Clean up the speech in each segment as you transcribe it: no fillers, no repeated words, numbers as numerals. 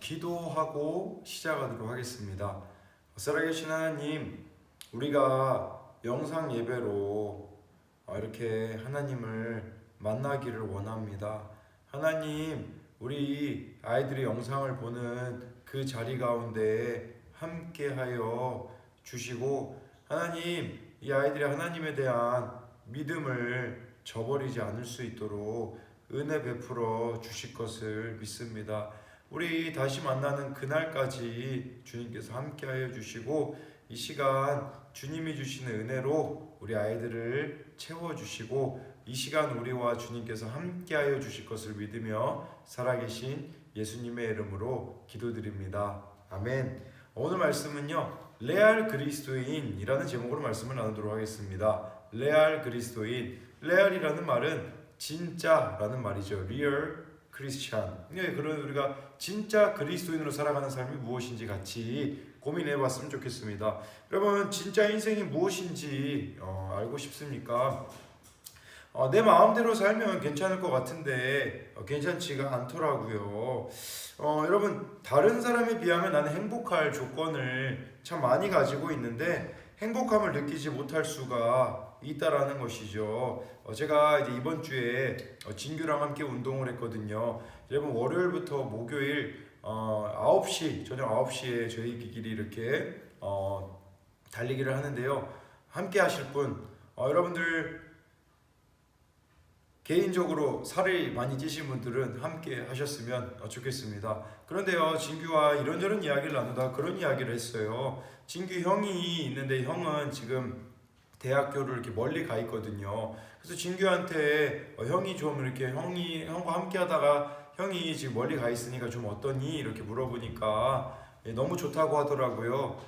기도하고 시작하도록 하겠습니다. 살아계신 하나님, 우리가 영상 예배로 이렇게 하나님을 만나기를 원합니다. 하나님, 우리 아이들이 영상을 보는 그 자리 가운데 함께하여 주시고, 하나님, 이 아이들이 하나님에 대한 믿음을 저버리지 않을 수 있도록 은혜 베풀어 주실 것을 믿습니다. 우리 다시 만나는 그날까지 주님께서 함께하여 주시고, 이 시간 주님이 주시는 은혜로 우리 아이들을 채워주시고, 이 시간 우리와 주님께서 함께하여 주실 것을 믿으며 살아계신 예수님의 이름으로 기도드립니다. 아멘. 오늘 말씀은요, 레알 그리스도인이라는 제목으로 말씀을 나누도록 하겠습니다. 레알 그리스도인. 레알이라는 말은 진짜라는 말이죠. Real Christian. 그런 우리가 진짜 그리스도인으로 살아가는 삶이 무엇인지 같이 고민해봤으면 좋겠습니다. 여러분, 진짜 인생이 무엇인지 알고 싶습니까? 내 마음대로 살면 괜찮을 것 같은데 괜찮지가 않더라고요. 여러분, 다른 사람에 비하면 나는 행복할 조건을 참 많이 가지고 있는데 행복함을 느끼지 못할 수가 있다라는 것이죠. 제가 이제 이번 주에 진규랑 함께 운동을 했거든요. 여러분, 월요일부터 목요일 9시, 저녁 9시에 저희끼리 이렇게 달리기를 하는데요. 함께 하실 분, 여러분들 개인적으로 살이 많이 찌신 분들은 함께 하셨으면 좋겠습니다. 그런데요, 진규와 이런저런 이야기를 나누다가 그런 이야기를 했어요. 진규 형이 있는데 형은 지금 대학교를 이렇게 멀리 가 있거든요. 그래서 진규한테 형이 좀 이렇게 형과 함께 하다가 형이 지금 멀리 가 있으니까 좀 어떠니? 이렇게 물어보니까 너무 좋다고 하더라고요.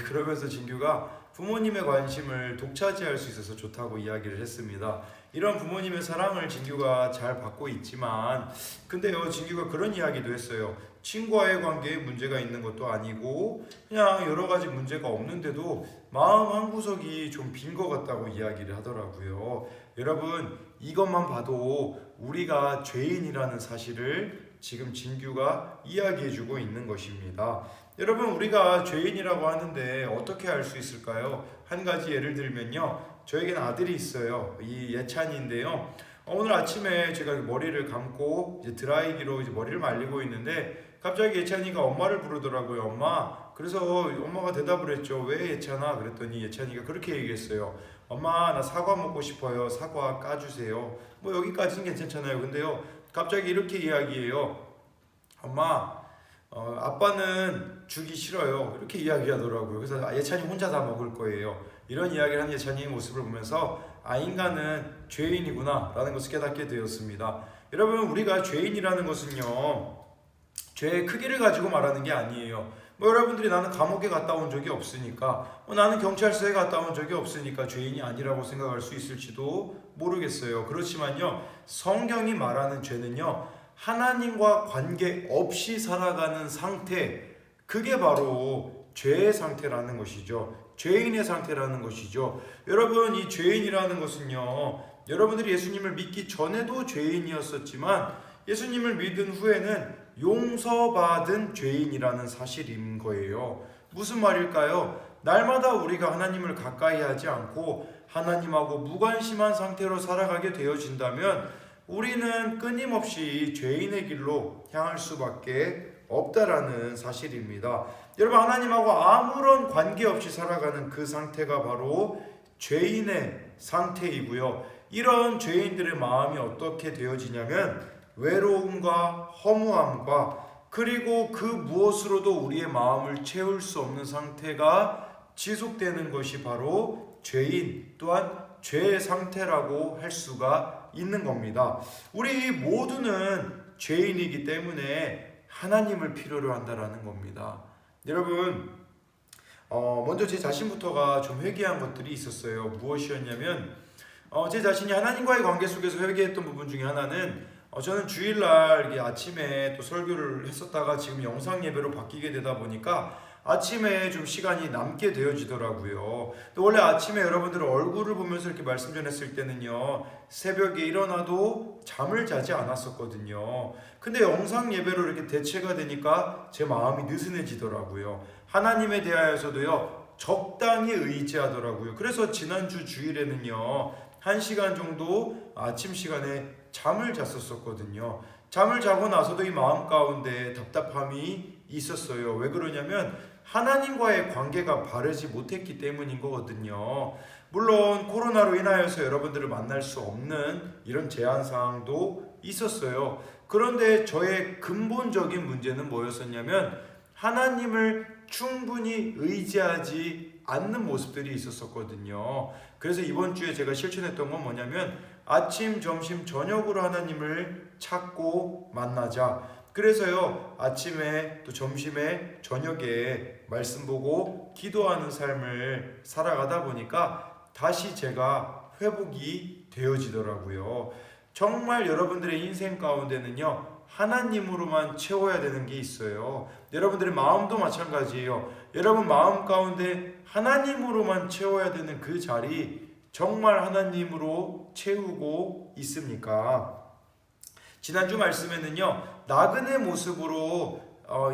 그러면서 진규가 부모님의 관심을 독차지할 수 있어서 좋다고 이야기를 했습니다. 이런 부모님의 사랑을 진규가 잘 받고 있지만, 근데요, 진규가 그런 이야기도 했어요. 친구와의 관계에 문제가 있는 것도 아니고 그냥 여러 가지 문제가 없는데도 마음 한구석이 좀 빈 것 같다고 이야기를 하더라고요. 여러분, 이것만 봐도 우리가 죄인이라는 사실을 지금 진규가 이야기해주고 있는 것입니다. 여러분, 우리가 죄인이라고 하는데 어떻게 알 수 있을까요? 한 가지 예를 들면요, 저에게는 아들이 있어요. 이 예찬이인데요. 오늘 아침에 제가 머리를 감고 이제 드라이기로 이제 머리를 말리고 있는데 갑자기 예찬이가 엄마를 부르더라고요. 엄마. 그래서 엄마가 대답을 했죠. 왜 예찬아? 그랬더니 예찬이가 그렇게 얘기했어요. 엄마, 나 사과 먹고 싶어요. 사과 까주세요. 뭐 여기까지는 괜찮잖아요. 근데요, 갑자기 이렇게 이야기해요. 엄마, 아빠는 주기 싫어요. 이렇게 이야기하더라고요. 그래서 예찬이 혼자 다 먹을 거예요. 이런 이야기를 하는 예찬이의 모습을 보면서 인간은 죄인이구나 라는 것을 깨닫게 되었습니다. 여러분, 우리가 죄인이라는 것은요, 죄의 크기를 가지고 말하는 게 아니에요. 여러분들이 나는 감옥에 갔다 온 적이 없으니까, 나는 경찰서에 갔다 온 적이 없으니까 죄인이 아니라고 생각할 수 있을지도 모르겠어요. 그렇지만요, 성경이 말하는 죄는요, 하나님과 관계없이 살아가는 상태, 그게 바로 죄의 상태라는 것이죠. 죄인의 상태라는 것이죠. 여러분, 이 죄인이라는 것은요, 여러분들이 예수님을 믿기 전에도 죄인이었었지만 예수님을 믿은 후에는 용서받은 죄인이라는 사실인 거예요. 무슨 말일까요? 날마다 우리가 하나님을 가까이 하지 않고 하나님하고 무관심한 상태로 살아가게 되어진다면 우리는 끊임없이 죄인의 길로 향할 수밖에 없다라는 사실입니다. 여러분, 하나님하고 아무런 관계없이 살아가는 그 상태가 바로 죄인의 상태이고요. 이런 죄인들의 마음이 어떻게 되어지냐면 외로움과 허무함과 그리고 그 무엇으로도 우리의 마음을 채울 수 없는 상태가 지속되는 것이 바로 죄인 또한 죄의 상태라고 할 수가 있는 겁니다. 우리 모두는 죄인이기 때문에 하나님을 필요로 한다라는 겁니다. 여러분, 먼저 제 자신부터가 좀 회개한 것들이 있었어요. 무엇이었냐면 제 자신이 하나님과의 관계 속에서 회개했던 부분 중에 하나는 저는 주일날 아침에 또 설교를 했었다가 지금 영상 예배로 바뀌게 되다 보니까 아침에 좀 시간이 남게 되어지더라고요. 또 원래 아침에 여러분들 얼굴을 보면서 이렇게 말씀 전했을 때는요, 새벽에 일어나도 잠을 자지 않았었거든요. 근데 영상 예배로 이렇게 대체가 되니까 제 마음이 느슨해지더라고요. 하나님에 대하여서도요, 적당히 의지하더라고요. 그래서 지난주 주일에는요, 1시간 정도 아침 시간에 잠을 잤었거든요. 잠을 자고 나서도 이 마음 가운데 답답함이 있었어요. 왜 그러냐면 하나님과의 관계가 바르지 못했기 때문인 거거든요. 물론 코로나로 인하여서 여러분들을 만날 수 없는 이런 제한 사항도 있었어요. 그런데 저의 근본적인 문제는 뭐였었냐면 하나님을 충분히 의지하지 않는 모습들이 있었거든요. 그래서 이번 주에 제가 실천했던 건 뭐냐면 아침, 점심, 저녁으로 하나님을 찾고 만나자. 그래서요, 아침에 또 점심에 저녁에 말씀 보고 기도하는 삶을 살아가다 보니까 다시 제가 회복이 되어지더라고요. 정말 여러분들의 인생 가운데는요, 하나님으로만 채워야 되는 게 있어요. 여러분들의 마음도 마찬가지예요. 여러분 마음 가운데 하나님으로만 채워야 되는 그 자리, 정말 하나님으로 채우고 있습니까? 지난주 말씀에는요, 나그네 모습으로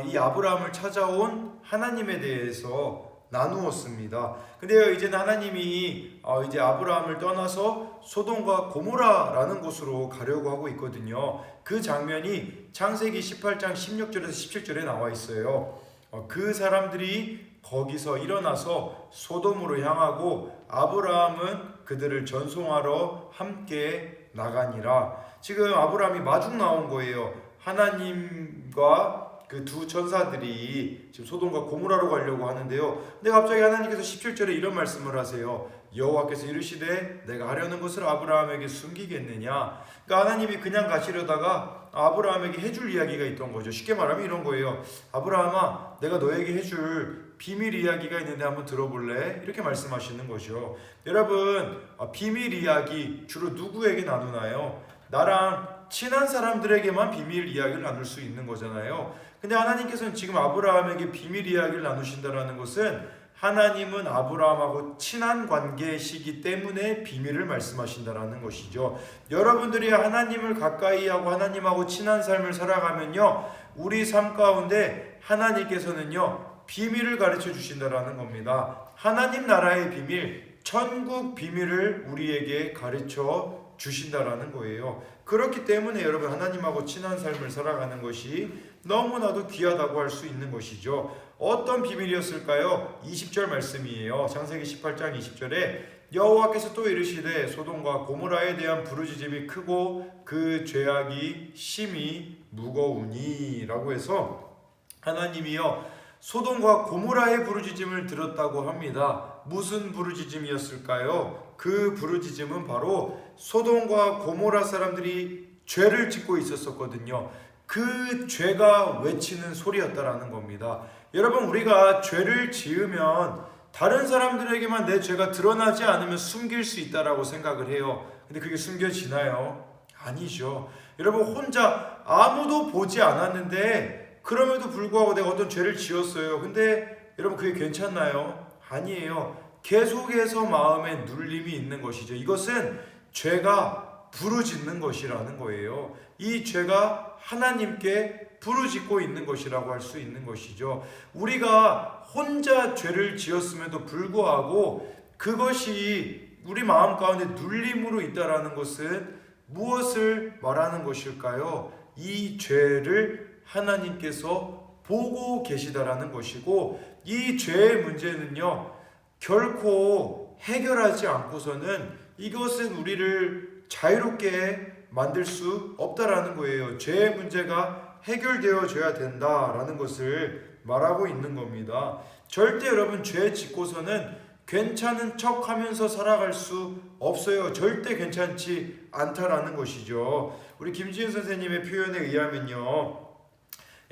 이 아브라함을 찾아온 하나님에 대해서 나누었습니다. 근데요, 이제는 하나님이 이제 아브라함을 떠나서 소돔과 고모라라는 곳으로 가려고 하고 있거든요. 그 장면이 창세기 18장 16절에서 17절에 나와 있어요. 그 사람들이 거기서 일어나서 소돔으로 향하고 아브라함은 그들을 전송하러 함께 나가니라. 지금 아브라함이 마중 나온 거예요. 하나님과 그 두 천사들이 지금 소돔과 고모라로 가려고 하는데요. 근데 갑자기 하나님께서 17절에 이런 말씀을 하세요. 여호와께서 이르시되 내가 하려는 것을 아브라함에게 숨기겠느냐. 그러니까 하나님이 그냥 가시려다가 아브라함에게 해줄 이야기가 있던 거죠. 쉽게 말하면 이런 거예요. 아브라함아, 내가 너에게 해줄 비밀 이야기가 있는데 한번 들어볼래? 이렇게 말씀하시는 거죠. 여러분, 비밀 이야기 주로 누구에게 나누나요? 나랑 친한 사람들에게만 비밀 이야기를 나눌 수 있는 거잖아요. 근데 하나님께서는 지금 아브라함에게 비밀 이야기를 나누신다는 것은 하나님은 아브라함하고 친한 관계시기 때문에 비밀을 말씀하신다는 것이죠. 여러분들이 하나님을 가까이 하고 하나님하고 친한 삶을 살아가면요, 우리 삶 가운데 하나님께서는요, 비밀을 가르쳐 주신다는 겁니다. 하나님 나라의 비밀, 천국 비밀을 우리에게 가르쳐 주신다라는 거예요. 그렇기 때문에 여러분, 하나님하고 친한 삶을 살아가는 것이 너무나도 귀하다고 할 수 있는 것이죠. 어떤 비밀이었을까요? 20절 말씀이에요. 창세기 18장 20절에 여호와께서 또 이르시되 소돔과 고모라에 대한 부르짖음이 크고 그 죄악이 심히 무거우니 라고 해서 하나님이요, 소돔과 고모라의 부르짖음을 들었다고 합니다. 무슨 부르짖음이었을까요? 그 부르짖음은 바로 소돔과 고모라 사람들이 죄를 짓고 있었거든요. 그 죄가 외치는 소리였다라는 겁니다. 여러분, 우리가 죄를 지으면 다른 사람들에게만 내 죄가 드러나지 않으면 숨길 수 있다라고 생각을 해요. 근데 그게 숨겨지나요? 아니죠. 여러분, 혼자 아무도 보지 않았는데 그럼에도 불구하고 내가 어떤 죄를 지었어요. 근데 여러분, 그게 괜찮나요? 아니에요. 계속해서 마음에 눌림이 있는 것이죠. 이것은 죄가 부르짖는 것이라는 거예요. 이 죄가 하나님께 부르짖고 있는 것이라고 할 수 있는 것이죠. 우리가 혼자 죄를 지었음에도 불구하고 그것이 우리 마음 가운데 눌림으로 있다라는 것은 무엇을 말하는 것일까요? 이 죄를 하나님께서 보고 계시다라는 것이고, 이 죄의 문제는요, 결코 해결하지 않고서는 이것은 우리를 자유롭게 만들 수 없다라는 거예요. 죄의 문제가 해결되어져야 된다라는 것을 말하고 있는 겁니다. 절대 여러분, 죄 짓고서는 괜찮은 척 하면서 살아갈 수 없어요. 절대 괜찮지 않다라는 것이죠. 우리 김지은 선생님의 표현에 의하면요,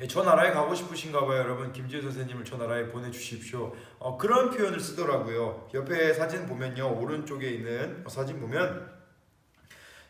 저 나라에 가고 싶으신가 봐요. 여러분, 김지은 선생님을 저 나라에 보내주십시오. 그런 표현을 쓰더라고요. 옆에 사진 보면요, 오른쪽에 있는 사진 보면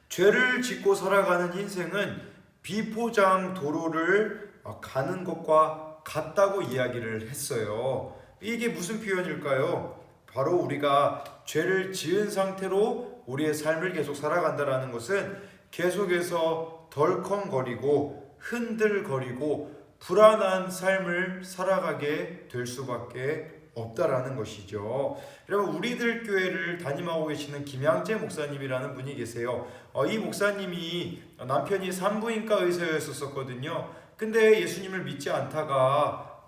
죄를 짓고 살아가는 인생은 비포장 도로를 가는 것과 같다고 이야기를 했어요. 이게 무슨 표현일까요? 바로 우리가 죄를 지은 상태로 우리의 삶을 계속 살아간다는 것은 계속해서 덜컹거리고 흔들거리고 불안한 삶을 살아가게 될 수밖에 없다라는 것이죠. 여러분, 우리들 교회를 담임하고 계시는 김양재 목사님이라는 분이 계세요. 이 목사님이 남편이 산부인과 의사였었거든요. 근데 예수님을 믿지 않다가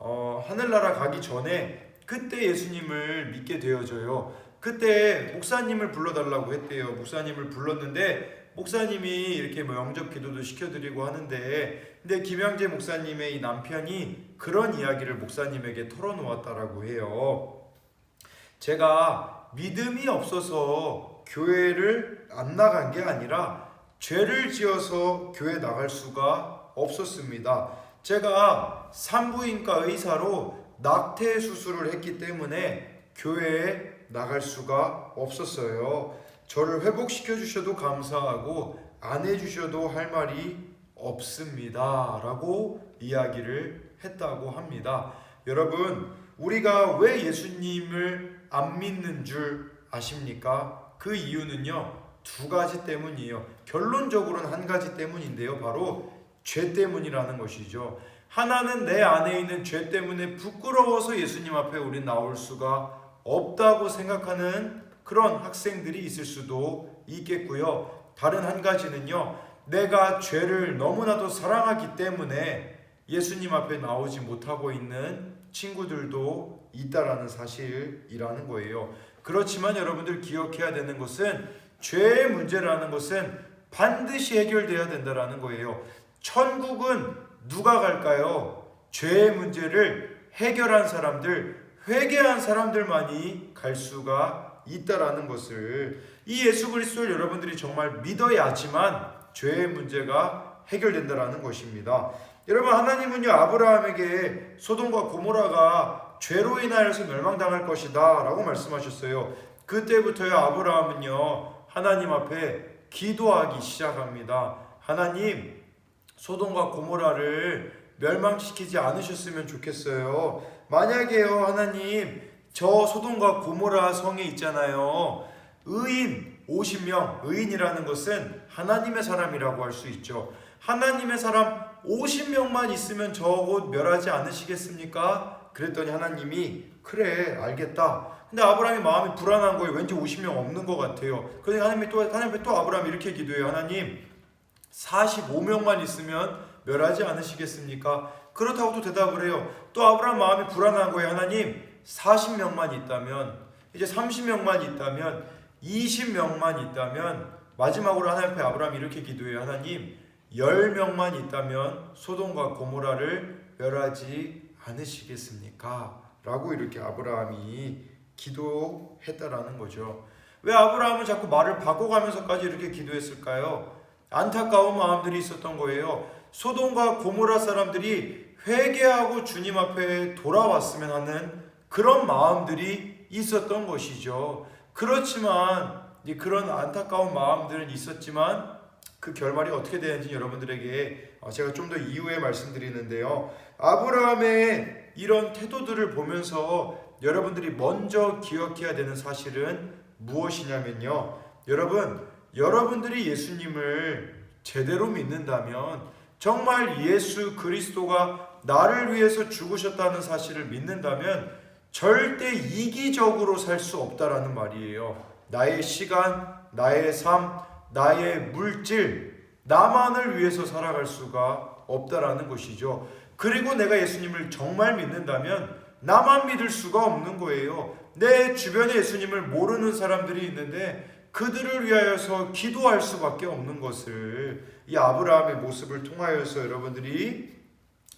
하늘나라 가기 전에 그때 예수님을 믿게 되어져요. 그때 목사님을 불러달라고 했대요. 목사님을 불렀는데 목사님이 이렇게 영접 기도도 시켜드리고 하는데, 근데 김양재 목사님의 이 남편이 그런 이야기를 목사님에게 털어놓았다라고 해요. 제가 믿음이 없어서 교회를 안 나간 게 아니라 죄를 지어서 교회 나갈 수가 없었습니다. 제가 산부인과 의사로 낙태 수술을 했기 때문에 교회에 나갈 수가 없었어요. 저를 회복시켜 주셔도 감사하고 안 해주셔도 할 말이 없습니다 라고 이야기를 했다고 합니다. 여러분, 우리가 왜 예수님을 안 믿는 줄 아십니까? 그 이유는요, 두 가지 때문이에요. 결론적으로는 한 가지 때문인데요, 바로 죄 때문이라는 것이죠. 하나는 내 안에 있는 죄 때문에 부끄러워서 예수님 앞에 우리 나올 수가 없다고 생각하는 그런 학생들이 있을 수도 있겠고요. 다른 한 가지는요, 내가 죄를 너무나도 사랑하기 때문에 예수님 앞에 나오지 못하고 있는 친구들도 있다라는 사실이라는 거예요. 그렇지만 여러분들 기억해야 되는 것은 죄의 문제라는 것은 반드시 해결돼야 된다라는 거예요. 천국은 누가 갈까요? 죄의 문제를 해결한 사람들, 회개한 사람들만이 갈 수가 있다라는 것을, 이 예수 그리스도를 여러분들이 정말 믿어야지만 죄의 문제가 해결된다라는 것입니다. 여러분, 하나님은요, 아브라함에게 소돔과 고모라가 죄로 인하여서 멸망당할 것이다 라고 말씀하셨어요. 그때부터요, 아브라함은요, 하나님 앞에 기도하기 시작합니다. 하나님, 소돔과 고모라를 멸망시키지 않으셨으면 좋겠어요. 만약에요, 하나님, 저 소돔과 고모라 성에 있잖아요, 의인 50명, 의인이라는 것은 하나님의 사람이라고 할 수 있죠. 하나님의 사람 50명만 있으면 저 곳 멸하지 않으시겠습니까? 그랬더니 하나님이 그래, 알겠다. 근데 아브라함이 마음이 불안한 거예요. 왠지 50명 없는 것 같아요. 그러니까 하나님이 또 아브라함이 이렇게 기도해요. 하나님, 45명만 있으면 멸하지 않으시겠습니까? 그렇다고 또 대답을 해요. 또 아브라함 마음이 불안한 거예요. 하나님, 40명만 있다면, 이제 30명만 있다면, 20명만 있다면, 마지막으로 하나님 앞에 아브라함이 이렇게 기도해요. 하나님, 10명만 있다면 소돔과 고모라를 멸하지 않으시겠습니까? 라고 이렇게 아브라함이 기도했다라는 거죠. 왜 아브라함은 자꾸 말을 바꿔가면서까지 이렇게 기도했을까요? 안타까운 마음들이 있었던 거예요. 소돔과 고모라 사람들이 회개하고 주님 앞에 돌아왔으면 하는 그런 마음들이 있었던 것이죠. 그렇지만 그런 안타까운 마음들은 있었지만 그 결말이 어떻게 되는지 여러분들에게 제가 좀 더 이후에 말씀드리는데요. 아브라함의 이런 태도들을 보면서 여러분들이 먼저 기억해야 되는 사실은 무엇이냐면요. 여러분들이 예수님을 제대로 믿는다면, 정말 예수 그리스도가 나를 위해서 죽으셨다는 사실을 믿는다면 절대 이기적으로 살 수 없다라는 말이에요. 나의 시간, 나의 삶, 나의 물질, 나만을 위해서 살아갈 수가 없다라는 것이죠. 그리고 내가 예수님을 정말 믿는다면 나만 믿을 수가 없는 거예요. 내 주변에 예수님을 모르는 사람들이 있는데 그들을 위하여서 기도할 수밖에 없는 것을 이 아브라함의 모습을 통하여서 여러분들이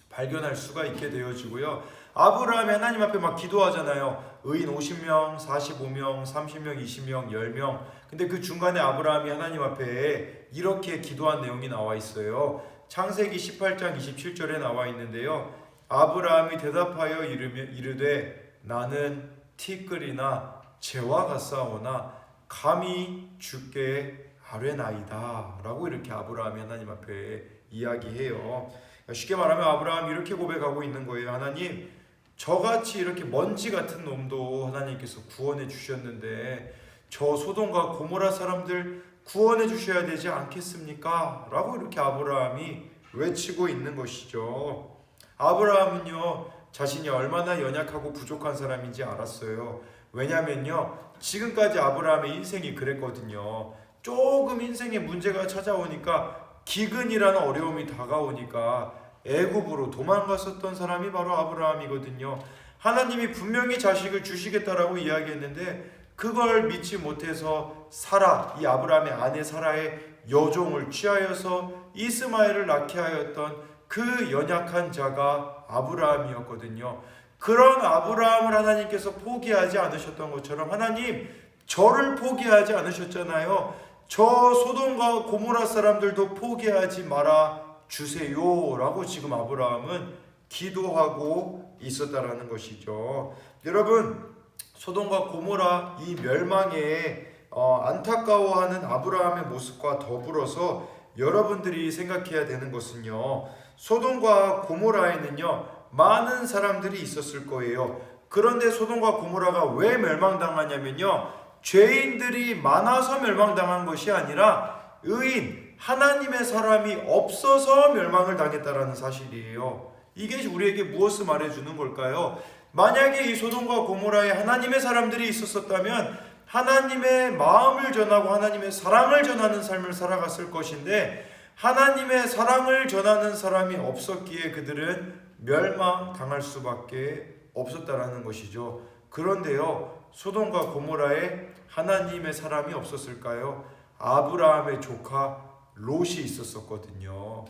발견할 수가 있게 되어지고요. 아브라함이 하나님 앞에 막 기도하잖아요. 의인 50명, 45명, 30명, 20명, 10명. 근데 그 중간에 아브라함이 하나님 앞에 이렇게 기도한 내용이 나와 있어요. 창세기 18장 27절에 나와 있는데요. 아브라함이 대답하여 이르되 나는 티끌이나 재와 같사오나 감히 주께 아뢰나이다 라고 이렇게 아브라함이 하나님 앞에 이야기해요. 쉽게 말하면 아브라함이 이렇게 고백하고 있는 거예요. 하나님, 저같이 이렇게 먼지 같은 놈도 하나님께서 구원해 주셨는데 저 소돔과 고모라 사람들 구원해 주셔야 되지 않겠습니까? 라고 이렇게 아브라함이 외치고 있는 것이죠. 아브라함은요, 자신이 얼마나 연약하고 부족한 사람인지 알았어요. 왜냐면요, 지금까지 아브라함의 인생이 그랬거든요. 조금 인생에 문제가 찾아오니까, 기근이라는 어려움이 다가오니까 애굽으로 도망갔었던 사람이 바로 아브라함이거든요. 하나님이 분명히 자식을 주시겠다라고 이야기했는데 그걸 믿지 못해서 사라, 이 아브라함의 아내 사라의 여종을 취하여서 이스마엘을 낳게 하였던 그 연약한 자가 아브라함이었거든요. 그런 아브라함을 하나님께서 포기하지 않으셨던 것처럼 하나님, 저를 포기하지 않으셨잖아요. 저 소돔과 고모라 사람들도 포기하지 말아 주세요 라고 지금 아브라함은 기도하고 있었다라는 것이죠. 여러분, 소돔과 고모라 이 멸망에 안타까워하는 아브라함의 모습과 더불어서 여러분들이 생각해야 되는 것은요, 소돔과 고모라에는요 많은 사람들이 있었을 거예요. 그런데 소돔과 고모라가 왜 멸망당하냐면요, 죄인들이 많아서 멸망당한 것이 아니라 의인, 하나님의 사람이 없어서 멸망을 당했다라는 사실이에요. 이게 우리에게 무엇을 말해주는 걸까요? 만약에 이 소돔과 고모라에 하나님의 사람들이 있었다면 하나님의 마음을 전하고 하나님의 사랑을 전하는 삶을 살아갔을 것인데, 하나님의 사랑을 전하는 사람이 없었기에 그들은 멸망당할 수밖에 없었다라는 것이죠. 그런데요, 소돔과 고모라에 하나님의 사람이 없었을까요? 아브라함의 조카 롯이 있었거든요.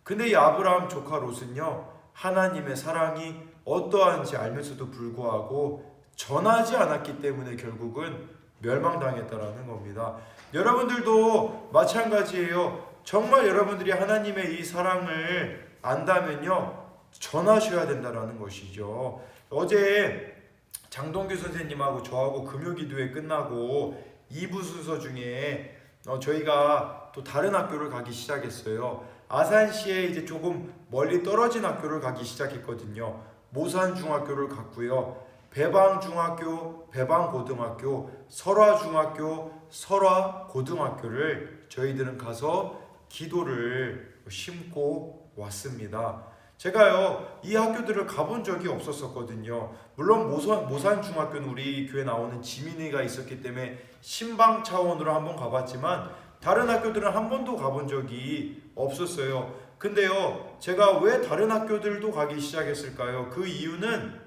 근데 이 아브라함 조카 롯은요, 하나님의 사랑이 어떠한지 알면서도 불구하고 전하지 않았기 때문에 결국은 멸망당했다라는 겁니다. 여러분들도 마찬가지예요. 정말 여러분들이 하나님의 이 사랑을 안다면요, 전하셔야 된다라는 것이죠. 어제 장동규 선생님하고 저하고 금요기도회 끝나고 2부 순서 중에 저희가 또 다른 학교를 가기 시작했어요. 아산시에 이제 조금 멀리 떨어진 학교를 가기 시작했거든요. 모산중학교를 갔고요. 배방중학교, 배방고등학교, 설화중학교, 설화고등학교를 저희들은 가서 기도를 심고 왔습니다. 제가요, 이 학교들을 가본 적이 없었거든요. 물론 모산중학교는 우리 교회 나오는 지민이가 있었기 때문에 신방 차원으로 한번 가봤지만 다른 학교들은 한 번도 가본 적이 없었어요. 근데요, 제가 왜 다른 학교들도 가기 시작했을까요? 그 이유는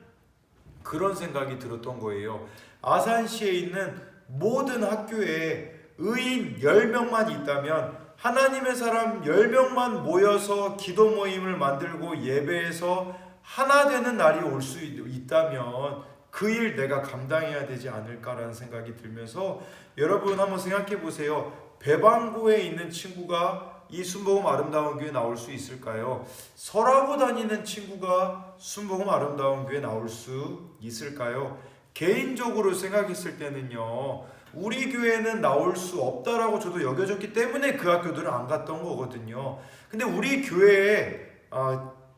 그런 생각이 들었던 거예요. 아산시에 있는 모든 학교에 의인 10명만 있다면, 하나님의 사람 10명만 모여서 기도 모임을 만들고 예배에서 하나 되는 날이 올 수 있다면 그 일 내가 감당해야 되지 않을까라는 생각이 들면서, 여러분 한번 생각해 보세요. 배방고에 있는 친구가 이 순복음 아름다운 교회 나올 수 있을까요? 설하고 다니는 친구가 순복음 아름다운 교회 나올 수 있을까요? 개인적으로 생각했을 때는요, 우리 교회는 나올 수 없다라고 저도 여겨졌기 때문에 그 학교들은 안 갔던 거거든요. 근데 우리 교회에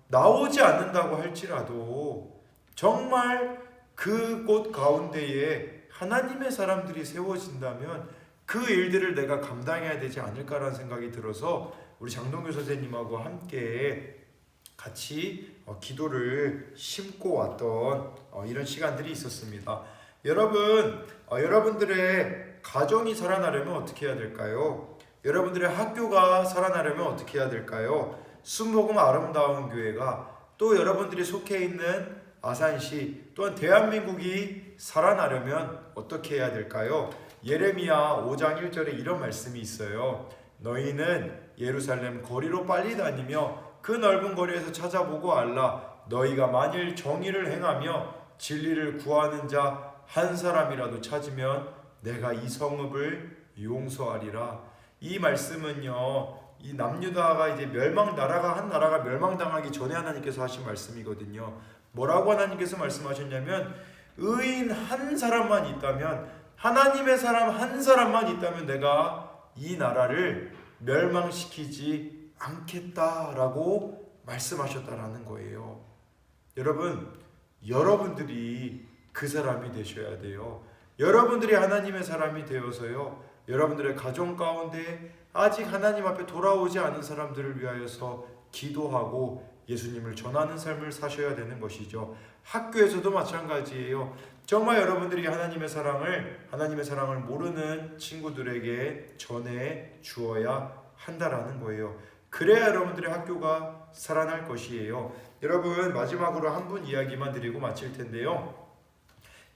나오지 않는다고 할지라도 정말 그곳 가운데에 하나님의 사람들이 세워진다면 그 일들을 내가 감당해야 되지 않을까라는 생각이 들어서 우리 장동규 선생님하고 함께 같이 기도를 심고 왔던 이런 시간들이 있었습니다. 여러분, 여러분들의 가정이 살아나려면 어떻게 해야 될까요? 여러분들의 학교가 살아나려면 어떻게 해야 될까요? 순복음 아름다운 교회가, 또 여러분들이 속해 있는 아산시, 또한 대한민국이 살아나려면 어떻게 해야 될까요? 예레미야 5장 1절에 이런 말씀이 있어요. 너희는 예루살렘 거리로 빨리 다니며 그 넓은 거리에서 찾아보고 알라. 너희가 만일 정의를 행하며 진리를 구하는 자 한 사람이라도 찾으면 내가 이 성읍을 용서하리라. 이 말씀은요, 이 남유다가 이제 한 나라가 멸망당하기 전에 하나님께서 하신 말씀이거든요. 뭐라고 하나님께서 말씀하셨냐면, 의인 한 사람만 있다면, 하나님의 사람 한 사람만 있다면 내가 이 나라를 멸망시키지 않겠다라고 말씀하셨다라는 거예요. 여러분, 여러분들이 그 사람이 되셔야 돼요. 여러분들이 하나님의 사람이 되어서요, 여러분들의 가정 가운데 아직 하나님 앞에 돌아오지 않은 사람들을 위하여서 기도하고 예수님을 전하는 삶을 사셔야 되는 것이죠. 학교에서도 마찬가지예요. 정말 여러분들이 하나님의 사랑을 모르는 친구들에게 전해 주어야 한다라는 거예요. 그래야 여러분들의 학교가 살아날 것이에요. 여러분, 마지막으로 한 분 이야기만 드리고 마칠 텐데요.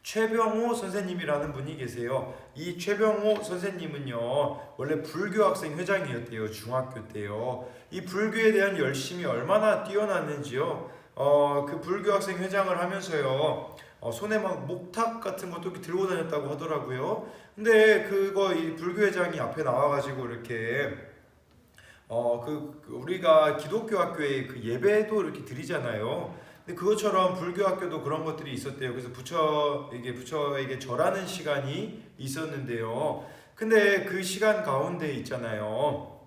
최병호 선생님이라는 분이 계세요. 이 최병호 선생님은요, 원래 불교 학생 회장이었대요. 중학교 때요. 이 불교에 대한 열심이 얼마나 뛰어났는지요. 그 불교 학생 회장을 하면서요, 손에 막 목탁 같은 것도 이렇게 들고 다녔다고 하더라고요. 근데 이 불교 회장이 앞에 나와가지고 이렇게 우리가 기독교 학교에 그 예배도 이렇게 드리잖아요. 근데 그것처럼 불교 학교도 그런 것들이 있었대요. 그래서 부처에게 절하는 시간이 있었는데요. 근데 그 시간 가운데 있잖아요.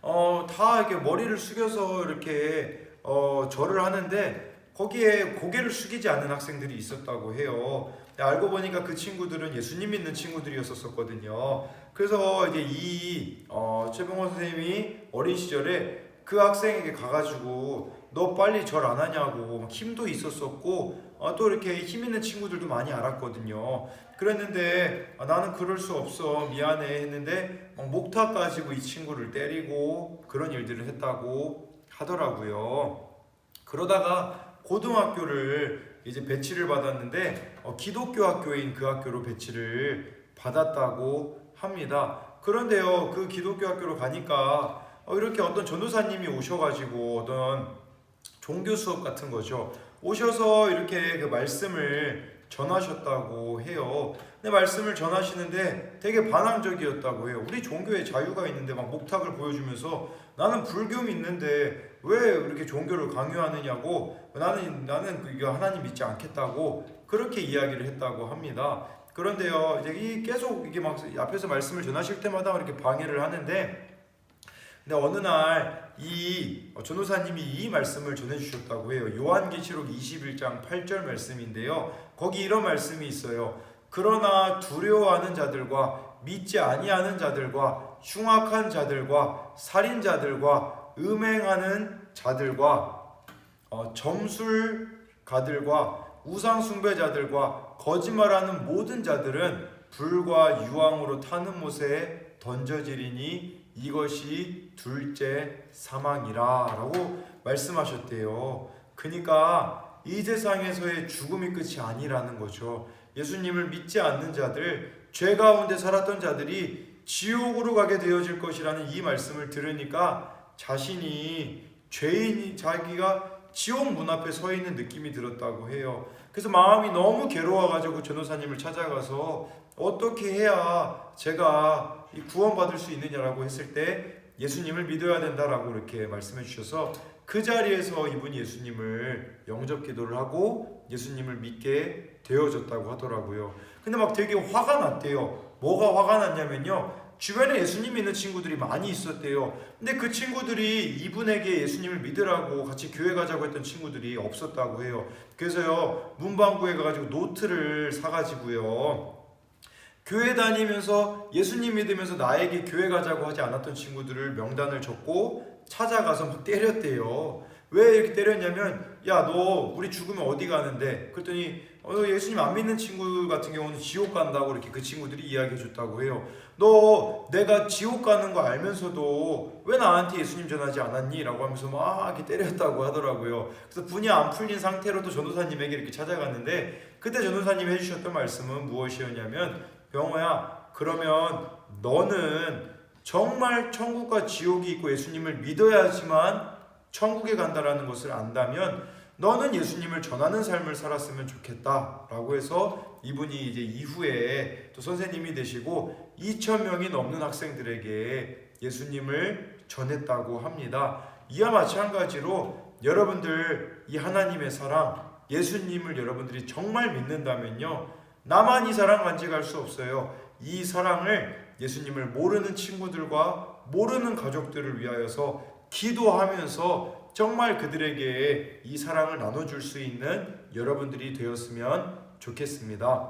다 이렇게 머리를 숙여서 이렇게 절을 하는데 거기에 고개를 숙이지 않는 학생들이 있었다고 해요. 알고 보니까 그 친구들은 예수님 믿는 친구들이었었거든요. 그래서 이제 최병호 선생님이 어린 시절에 그 학생에게 가가지고 너 빨리 절 안 하냐고, 막 힘도 있었었고 또 이렇게 힘 있는 친구들도 많이 알았거든요. 그랬는데 나는 그럴 수 없어, 미안해 했는데 목탁 가지고 이 친구를 때리고 그런 일들을 했다고 하더라고요. 그러다가 고등학교를 이제 배치를 받았는데 기독교 학교인 그 학교로 배치를 받았다고 합니다. 그런데요, 그 기독교 학교로 가니까 이렇게 어떤 전도사님이 오셔가지고 어떤 종교 수업 같은 거죠. 오셔서 이렇게 그 말씀을 전하셨다고 해요. 근데 말씀을 전하시는데 되게 반항적이었다고 해요. 우리 종교에 자유가 있는데 막 목탁을 보여주면서 나는 불교 믿는데 왜 이렇게 종교를 강요하느냐고, 나는 이거 하나님 믿지 않겠다고 그렇게 이야기를 했다고 합니다. 그런데요, 이제 계속 이게 막 앞에서 말씀을 전하실 때마다 이렇게 방해를 하는데, 근데 어느 날 이 전도사님이 이 말씀을 전해주셨다고 해요. 요한계시록 21장 8절 말씀인데요. 거기 이런 말씀이 있어요. 그러나 두려워하는 자들과 믿지 아니하는 자들과 흉악한 자들과 살인자들과 음행하는 자들과 점술가들과 우상숭배자들과 거짓말하는 모든 자들은 불과 유황으로 타는 못에 던져지리니 이것이 둘째 사망이라 라고 말씀하셨대요. 그러니까 이 세상에서의 죽음이 끝이 아니라는 거죠. 예수님을 믿지 않는 자들, 죄 가운데 살았던 자들이 지옥으로 가게 되어질 것이라는 이 말씀을 들으니까 자신이 죄인이, 자기가 지옥 문 앞에 서 있는 느낌이 들었다고 해요. 그래서 마음이 너무 괴로워가지고 전도사님을 찾아가서 어떻게 해야 제가 구원받을 수 있느냐라고 했을 때 예수님을 믿어야 된다라고 이렇게 말씀해 주셔서 그 자리에서 이분이 예수님을 영접 기도를 하고 예수님을 믿게 되어졌다고 하더라고요. 근데 막 되게 화가 났대요. 뭐가 화가 났냐면요, 주변에 예수님 믿는 친구들이 많이 있었대요. 근데 그 친구들이 이분에게 예수님을 믿으라고 같이 교회 가자고 했던 친구들이 없었다고 해요. 그래서요, 문방구에 가가지고 노트를 사가지고요, 교회 다니면서 예수님 믿으면서 나에게 교회 가자고 하지 않았던 친구들을 명단을 적고 찾아가서 막 때렸대요. 왜 이렇게 때렸냐면, 야, 너 우리 죽으면 어디 가는데? 그랬더니 예수님 안 믿는 친구 같은 경우는 지옥 간다고 이렇게 그 친구들이 이야기해 줬다고 해요. 너 내가 지옥 가는 거 알면서도 왜 나한테 예수님 전하지 않았니? 라고 하면서 막 이렇게 때렸다고 하더라고요. 그래서 분이 안 풀린 상태로도 전도사님에게 이렇게 찾아갔는데, 그때 전도사님이 해주셨던 말씀은 무엇이었냐면, 병호야, 그러면 너는 정말 천국과 지옥이 있고 예수님을 믿어야지만 천국에 간다라는 것을 안다면 너는 예수님을 전하는 삶을 살았으면 좋겠다 라고 해서 이분이 이제 이후에 또 선생님이 되시고 2,000명이 넘는 학생들에게 예수님을 전했다고 합니다. 이와 마찬가지로 여러분들 이 하나님의 사랑, 예수님을 여러분들이 정말 믿는다면요, 나만 이 사랑 간직할 수 없어요. 이 사랑을 예수님을 모르는 친구들과 모르는 가족들을 위하여서 기도하면서 정말 그들에게 이 사랑을 나눠줄 수 있는 여러분들이 되었으면 좋겠습니다.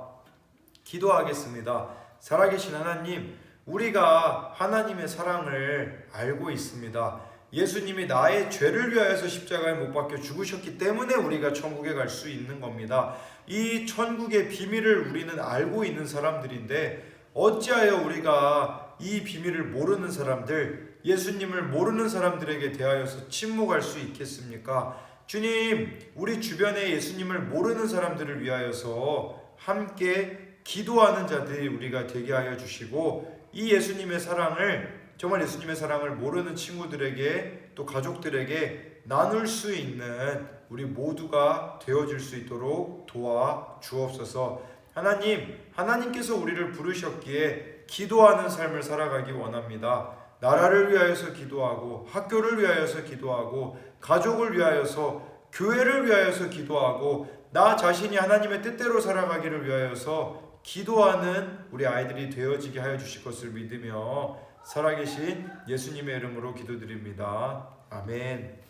기도하겠습니다. 살아계신 하나님, 우리가 하나님의 사랑을 알고 있습니다. 예수님이 나의 죄를 위하여서 십자가에 못 박혀 죽으셨기 때문에 우리가 천국에 갈 수 있는 겁니다. 이 천국의 비밀을 우리는 알고 있는 사람들인데 어찌하여 우리가 이 비밀을 모르는 사람들, 예수님을 모르는 사람들에게 대하여서 침묵할 수 있겠습니까? 주님, 우리 주변에 예수님을 모르는 사람들을 위하여서 함께 기도하는 자들이 우리가 되게 하여 주시고, 이 예수님의 사랑을, 정말 예수님의 사랑을 모르는 친구들에게 또 가족들에게 나눌 수 있는 우리 모두가 되어줄 수 있도록 도와 주옵소서. 하나님, 하나님께서 우리를 부르셨기에 기도하는 삶을 살아가기 원합니다. 나라를 위하여서 기도하고, 학교를 위하여서 기도하고, 가족을 위하여서, 교회를 위하여서 기도하고, 나 자신이 하나님의 뜻대로 살아가기를 위하여서 기도하는 우리 아이들이 되어지게 하여 주실 것을 믿으며 살아계신 예수님의 이름으로 기도드립니다. 아멘.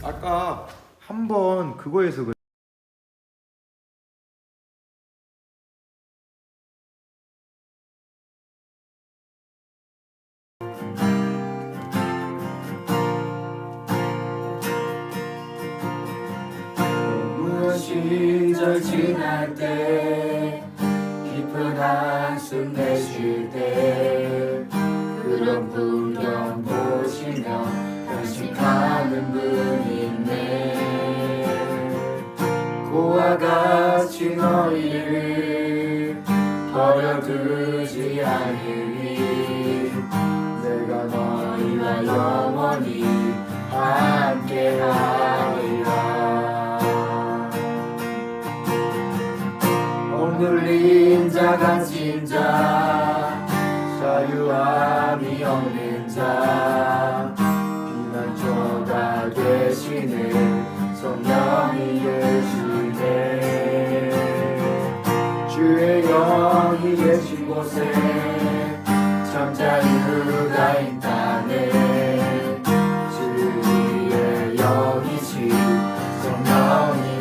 아까 한번 그거에서 시절 지날 때 깊은 한숨 내쉴 때 그런 풍경 보시며 간식하는 분이 있네. 고와 같이 너희를 버려두지 않으리. 내가 너희와 영원히 함께하리라. 눌린 자 갇힌 자 자유함이 없는 자 피난처가 되시는 성령이 계시네. 주의 영이 계신 곳에 참 자유가 있다네. 주의 영이시 성령이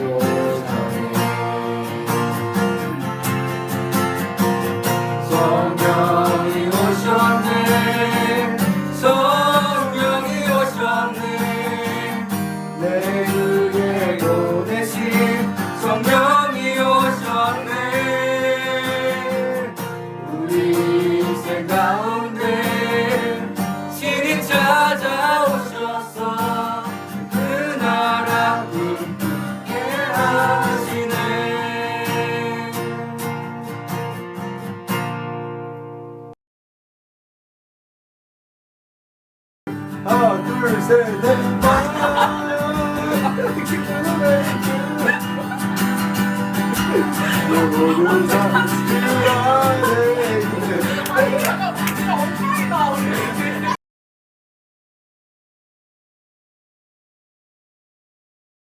성령이 오셨네. 성령이 오셨네. 내 의에 보내신 성령이 오셨네. 우리 인생 가운데 신이 찾아오셔서 그 나라 꿈꾸게 하시네. 하나, 둘, 셋, 넷. 너무